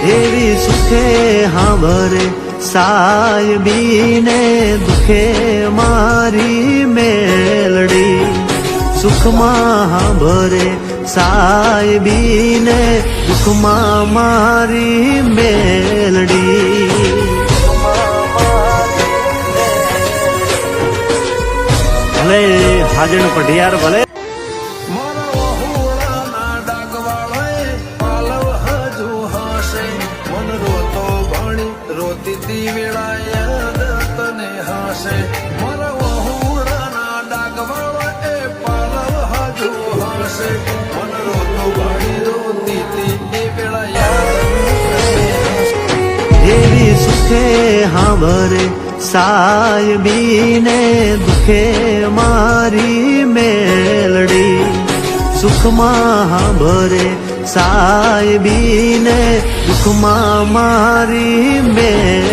એવી સુખે હાંભરે સાયબીને દુખે મારી મેલડી સુખમાં હાંભરે સાયબીને દુખમાં મારી મેલડી ભલે હાજણ પઢિયાર ભલે રોતી વેળાયા તને હાશે મારા વહુડાના ડાગવાળા એ પાલવ હાજુ હાશે મન રોતો ભાડી રોતી વેળાયા એવી સુખે હાંભરે સાયબીને દુખે મારી મેલડી સુખમાં હાંભરે સાયબીને દુખમાં મારી મેલડી